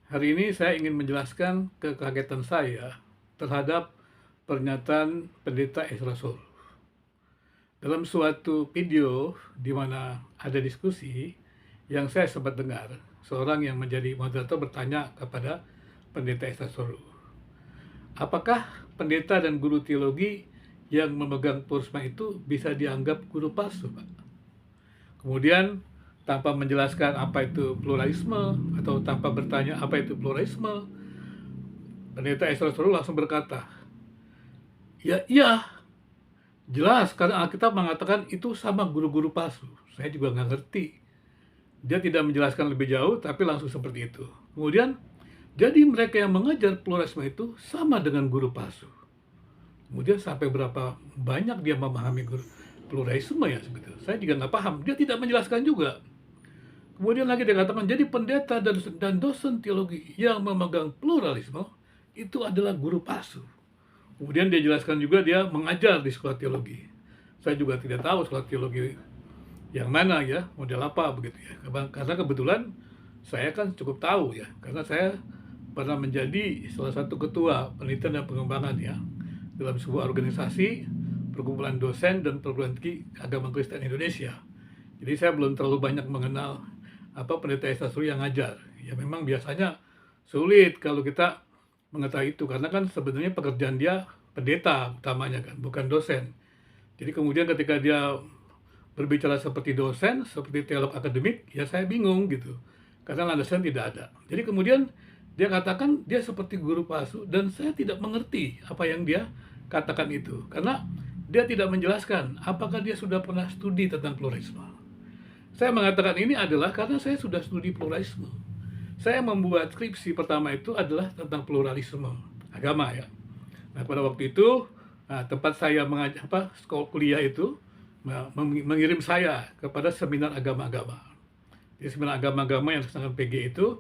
Hari ini saya ingin menjelaskan kekagetan saya terhadap pernyataan Pendeta Ezra Soul. Dalam suatu video di mana ada diskusi yang saya sempat dengar, seorang yang menjadi moderator bertanya kepada Pendeta Ezra Soul, apakah pendeta dan guru teologi yang memegang purisma itu bisa dianggap guru palsu, Pak? Kemudian tanpa menjelaskan apa itu pluralisme atau tanpa bertanya apa itu pluralisme, Pendeta Ezra langsung berkata, ya iya, jelas karena Alkitab mengatakan itu sama guru-guru palsu. Saya juga nggak ngerti. Dia tidak menjelaskan lebih jauh, tapi langsung seperti itu. Kemudian, jadi mereka yang mengajar pluralisme itu sama dengan guru palsu. Kemudian sampai berapa banyak dia memahami guru pluralisme ya sebetulnya. Saya juga nggak paham. Dia tidak menjelaskan juga. Kemudian lagi dia katakan, jadi pendeta dan dosen teologi yang memegang pluralisme itu adalah guru palsu. Kemudian dia jelaskan juga dia mengajar di sekolah teologi. Saya juga tidak tahu sekolah teologi yang mana ya, model apa begitu ya. Karena kebetulan saya kan cukup tahu ya, karena saya pernah menjadi salah satu ketua penelitian dan pengembangan ya dalam sebuah organisasi perkumpulan dosen dan perguruan tinggi agama Kristen Indonesia. Jadi saya belum terlalu banyak mengenal pendeta Estasuri yang ngajar. Ya memang biasanya sulit kalau kita mengetahui itu karena kan sebenarnya pekerjaan dia pendeta utamanya kan, bukan dosen. Jadi kemudian ketika dia berbicara seperti dosen, seperti teolog akademik, ya saya bingung gitu. Karena landasan tidak ada. Jadi kemudian dia katakan dia seperti guru palsu dan saya tidak mengerti apa yang dia katakan itu. Karena dia tidak menjelaskan apakah dia sudah pernah studi tentang pluralisme. Saya mengatakan ini adalah karena saya sudah studi pluralisme. Saya membuat skripsi pertama itu adalah tentang pluralisme agama ya. Nah pada waktu itu tempat saya mengajar sekolah kuliah itu mengirim saya kepada seminar agama-agama. Di seminar agama-agama yang dilaksanakan PG itu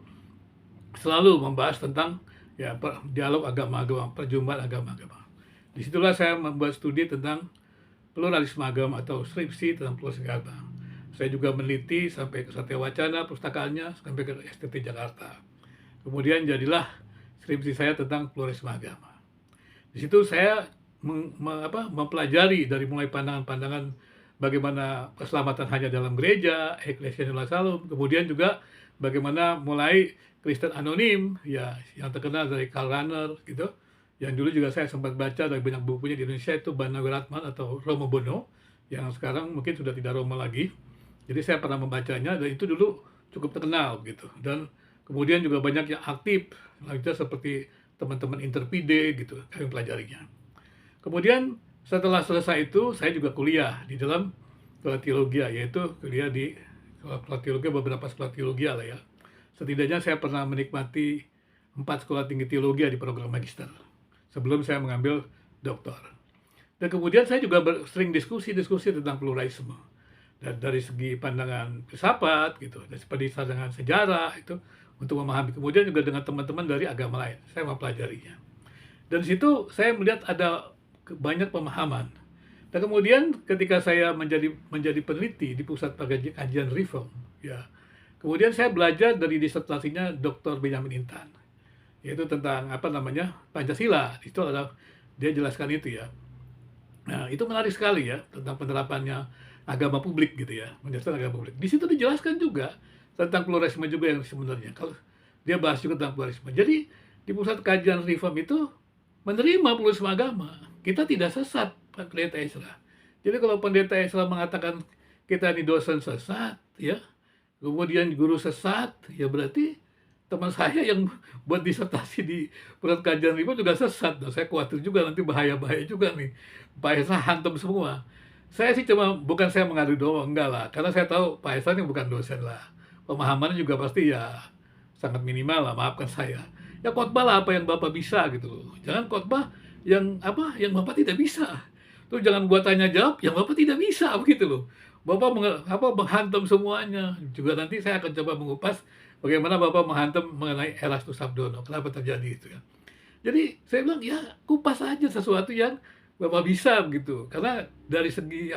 selalu membahas tentang ya dialog agama-agama, perjumpaan agama-agama. Disitulah saya membuat studi tentang pluralisme agama atau skripsi tentang pluralisme agama. Saya juga meneliti sampai ke Satya Wacana pustakaannya sampai ke STT Jakarta. Kemudian jadilah skripsi saya tentang pluralisme agama. Di situ saya mempelajari dari mulai pandangan-pandangan bagaimana keselamatan hanya dalam gereja, Ecclesia Universalis, kemudian juga bagaimana mulai Kristen anonim ya yang terkenal dari Karl Rahner gitu. Yang dulu juga saya sempat baca dari banyak bukunya di Indonesia itu Bana Wiratman atau Romo Bono yang sekarang mungkin sudah tidak Romo lagi. Jadi saya pernah membacanya dan itu dulu cukup terkenal gitu. Dan kemudian juga banyak yang aktif, lanjutnya seperti teman-teman Interpide gitu, kami pelajarinya. Kemudian setelah selesai itu saya juga kuliah di dalam sekolah teologi, yaitu kuliah di sekolah teologi, beberapa sekolah teologi lah ya. Setidaknya saya pernah menikmati 4 sekolah tinggi teologi di program magister sebelum saya mengambil doktor. Dan kemudian saya juga sering diskusi tentang pluralisme. Dan dari segi pandangan filsafat gitu, dari pandangan sejarah itu untuk memahami. Kemudian juga dengan teman-teman dari agama lain, saya mempelajarinya. Dan di situ saya melihat ada banyak pemahaman. Dan kemudian ketika saya menjadi peneliti di pusat kajian reform, ya, kemudian saya belajar dari disertasinya Dr. Benjamin Intan, yaitu tentang Pancasila. Itu adalah dia jelaskan itu ya. Nah, itu menarik sekali ya tentang penerapannya agama publik gitu ya, menjelaskan agama publik. Di situ dijelaskan juga tentang pluralisme juga yang sebenarnya. Kalau dia bahas juga tentang pluralisme. Jadi di pusat kajian reform itu menerima pluralisme agama. Kita tidak sesat, Pak Pendeta Ezra. Jadi kalau Pendeta Ezra mengatakan kita ini dosen sesat, ya, kemudian guru sesat, ya berarti teman saya yang buat disertasi di pusat kajian reform juga sesat. Nah, saya khawatir juga nanti bahaya-bahaya juga nih. Pak Ezra hantam semua. Saya sih bukan saya mengadu doang, enggak lah. Karena saya tahu Pak Ezra ini bukan dosen lah. Pemahamannya juga pasti ya sangat minimal lah, maafkan saya. Ya khotbah lah apa yang Bapak bisa gitu loh. Jangan khotbah yang Bapak tidak bisa. Terus jangan buat tanya jawab yang Bapak tidak bisa begitu loh. Bapak menghantam semuanya. Juga nanti saya akan coba mengupas bagaimana Bapak menghantam mengenai Erastus Sabdono. Kenapa terjadi itu ya. Jadi saya bilang ya kupas aja sesuatu yang Bapak bisa begitu. Karena dari segi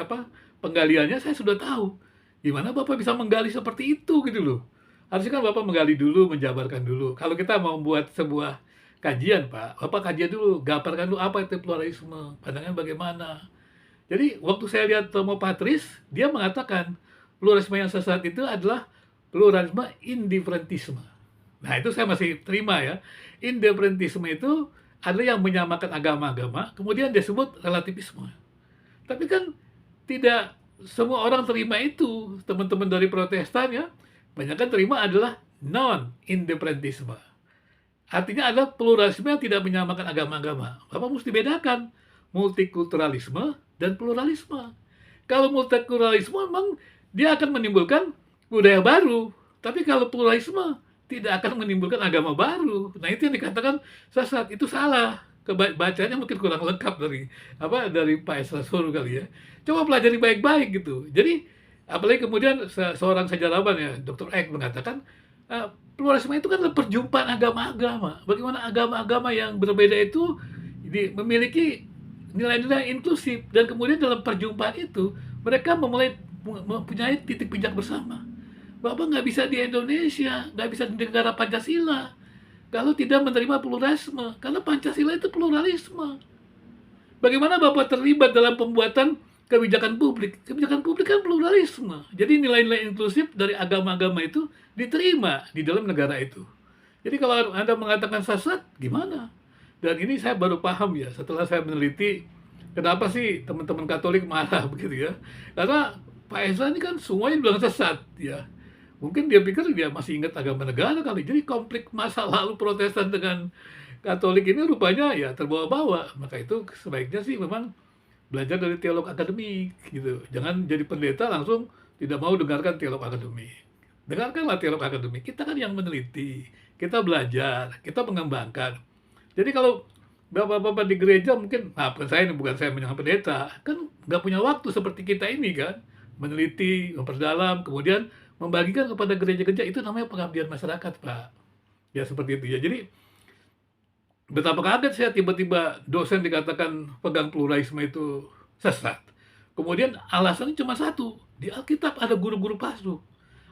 penggaliannya saya sudah tahu. Gimana Bapak bisa menggali seperti itu gitu loh. Harusnya kan Bapak menggali dulu, menjabarkan dulu. Kalau kita mau buat sebuah kajian, Pak, Bapak kajian dulu, gambarkan dulu apa itu pluralisme, pandangan bagaimana. Jadi waktu saya lihat Tomo Patris, dia mengatakan pluralisme yang sesat itu adalah pluralisme indifferentisme. Nah itu saya masih terima ya. Indifferentisme itu ada yang menyamakan agama-agama, kemudian disebut relativisme. Tapi kan tidak semua orang terima itu. Teman-teman dari Protestan ya, banyak kan terima adalah non-indifferentisme. Artinya adalah pluralisme yang tidak menyamakan agama-agama. Bapak mesti bedakan multikulturalisme dan pluralisme. Kalau multikulturalisme memang dia akan menimbulkan budaya baru, tapi kalau pluralisme tidak akan menimbulkan agama baru. Nah itu yang dikatakan sesat, itu salah. Bacanya mungkin kurang lengkap dari Pak Esra Soro kali ya. Coba pelajari baik-baik gitu. Jadi apalagi kemudian seorang sejarawan ya, Dr. Eck mengatakan pluralisme itu kan perjumpaan agama-agama. Bagaimana agama-agama yang berbeda itu memiliki nilai-nilai inklusif dan kemudian dalam perjumpaan itu mereka mempunyai titik pijak bersama. Bapak nggak bisa di Indonesia, nggak bisa di negara Pancasila kalau tidak menerima pluralisme, karena Pancasila itu pluralisme. Bagaimana Bapak terlibat dalam pembuatan kebijakan publik? Kebijakan publik kan pluralisme. Jadi nilai-nilai inklusif dari agama-agama itu diterima di dalam negara itu. Jadi kalau Anda mengatakan sesat, gimana? Dan ini saya baru paham ya setelah saya meneliti kenapa sih teman-teman Katolik marah begitu ya. Karena Pak Esra ini kan semuanya bilang sesat ya. Mungkin dia pikir dia masih ingat agama negara kali. Jadi konflik masa lalu Protestan dengan Katolik ini rupanya ya terbawa-bawa. Maka itu sebaiknya sih memang belajar dari teolog akademik gitu. Jangan jadi pendeta langsung tidak mau dengarkan teolog akademik. Dengarkanlah teolog akademik. Kita kan yang meneliti, kita belajar, kita mengembangkan. Jadi kalau bapak-bapak di gereja mungkin, bukan saya menyangka pendeta, kan nggak punya waktu seperti kita ini kan, meneliti, memperdalam, kemudian membagikan kepada gereja-gereja, itu namanya pengabdian masyarakat, Pak. Ya seperti itu ya. Jadi betapa kaget saya tiba-tiba dosen dikatakan pegang pluralisme itu sesat. Kemudian alasannya cuma satu, di Alkitab ada guru-guru palsu.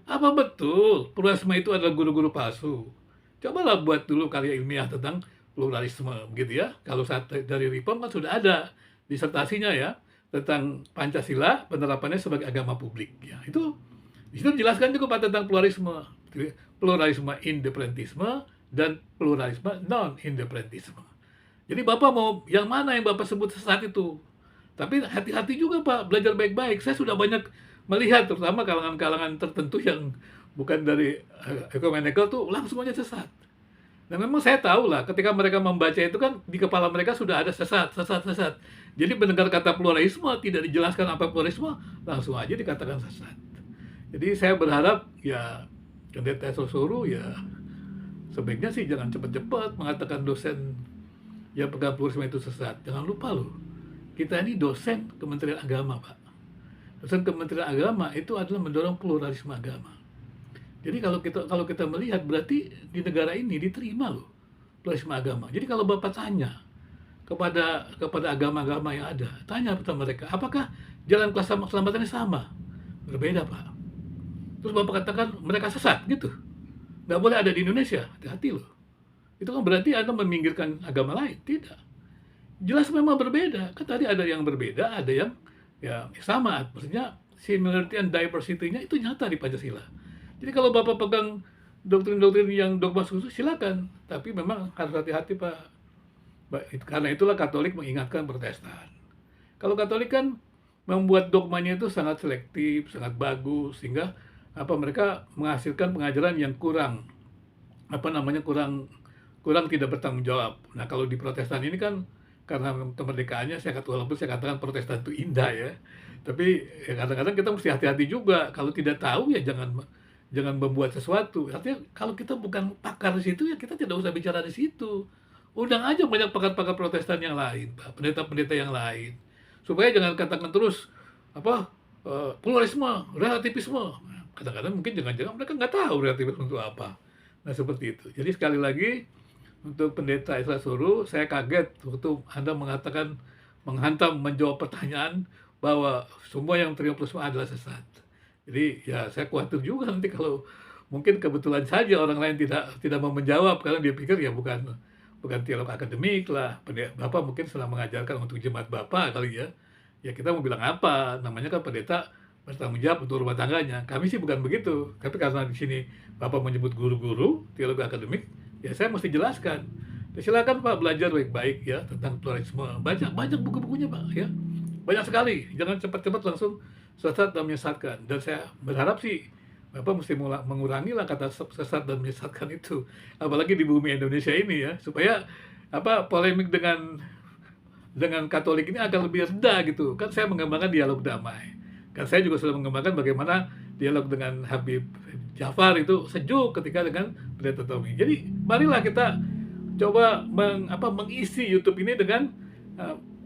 Apa betul pluralisme itu adalah guru-guru palsu? Cobalah buat dulu karya ilmiah tentang pluralisme, begitu ya. Kalau dari Reform kan sudah ada disertasinya ya, tentang Pancasila, penerapannya sebagai agama publik. Ya, itu di situ dijelaskan juga Pak tentang pluralisme indifferentisme dan pluralisme non-indifferentisme. Jadi Bapak mau yang mana yang Bapak sebut sesat itu? Tapi hati-hati juga Pak, belajar baik-baik. Saya sudah banyak melihat terutama kalangan-kalangan tertentu yang bukan dari ecumenical tuh langsung aja sesat. Dan memang saya tahu lah, ketika mereka membaca itu kan di kepala mereka sudah ada sesat. Jadi mendengar kata pluralisme, tidak dijelaskan apa pluralisme, langsung aja dikatakan sesat. Jadi saya berharap ya Pendeta Esra Soro ya sebaiknya sih jangan cepat-cepat mengatakan dosen yang pegang pluralisme itu sesat. Jangan lupa loh, kita ini dosen Kementerian Agama, Pak. Dosen Kementerian Agama itu adalah mendorong pluralisme agama. Jadi kalau kita melihat berarti di negara ini diterima loh pluralisme agama. Jadi kalau Bapak tanya kepada agama-agama yang ada, tanya kepada mereka, apakah jalan keselamatannya sama? Berbeda, Pak. Terus Bapak katakan mereka sesat gitu. Nggak boleh ada di Indonesia, hati-hati loh. Itu kan berarti Anda meminggirkan agama lain. Tidak. Jelas memang berbeda. Kan tadi ada yang berbeda, ada yang ya sama. Maksudnya similarity and diversity-nya itu nyata di Pancasila. Jadi kalau Bapak pegang doktrin-doktrin yang dogma khusus, silakan. Tapi memang harus hati-hati, Pak. Karena itulah Katolik mengingatkan Protestan. Kalau Katolik kan membuat dogmanya itu sangat selektif, sangat bagus, sehingga mereka menghasilkan pengajaran yang kurang tidak bertanggung jawab. Nah kalau di Protestan ini kan karena kemerdekaannya walaupun saya katakan Protestan itu indah ya, tapi ya kadang-kadang kita mesti hati-hati juga. Kalau tidak tahu ya jangan membuat sesuatu. Artinya kalau kita bukan pakar di situ ya kita tidak usah bicara di situ. Undang aja banyak pakar-pakar Protestan yang lain, Pak, pendeta-pendeta yang lain, supaya jangan katakan terus pluralisme, relativisme. Kadang-kadang mungkin jangan-jangan mereka nggak tahu relativisme itu apa. Nah seperti itu. Jadi sekali lagi untuk Pendeta Esra Soro, saya kaget waktu Anda mengatakan menjawab pertanyaan bahwa semua yang terima pluralisme adalah sesat. Jadi ya saya khawatir juga nanti kalau mungkin kebetulan saja orang lain tidak mau menjawab karena dia pikir ya bukan teolog akademik lah. Bapak mungkin sedang mengajarkan untuk jemaat Bapak kali ya. Ya kita mau bilang apa? Namanya kan pendeta bertanggung jawab untuk rumah tangganya. Kami sih bukan begitu. Tapi karena di sini Bapak menyebut guru-guru teologi akademik, ya saya mesti jelaskan. Ya, silakan Pak belajar baik-baik ya tentang pluralisme. Banyak buku-bukunya Pak ya. Banyak sekali. Jangan cepat-cepat langsung sesat dan menyesatkan. Dan saya berharap sih Bapak mesti mengurangi lah kata sesat dan menyesatkan itu. Apalagi di bumi Indonesia ini ya, supaya polemik dengan Katolik ini akan lebih rendah gitu. Kan saya mengembangkan dialog damai. Kan saya juga sudah mengembangkan bagaimana dialog dengan Habib Jafar itu sejuk ketika dengan Pendeta Tommy. Jadi marilah kita coba mengisi YouTube ini dengan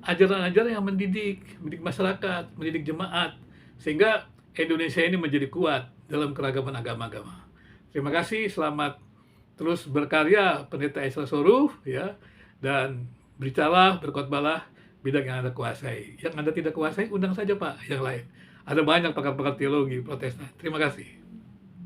ajaran-ajaran yang mendidik masyarakat, mendidik jemaat, sehingga Indonesia ini menjadi kuat dalam keragaman agama-agama. Terima kasih, selamat terus berkarya Pendeta Ezra Soruh ya, dan beritalah, berkhotbahlah bidang yang Anda kuasai. Yang Anda tidak kuasai, undang saja Pak yang lain. Ada banyak pakar-pakar teologi Protestan. Terima kasih.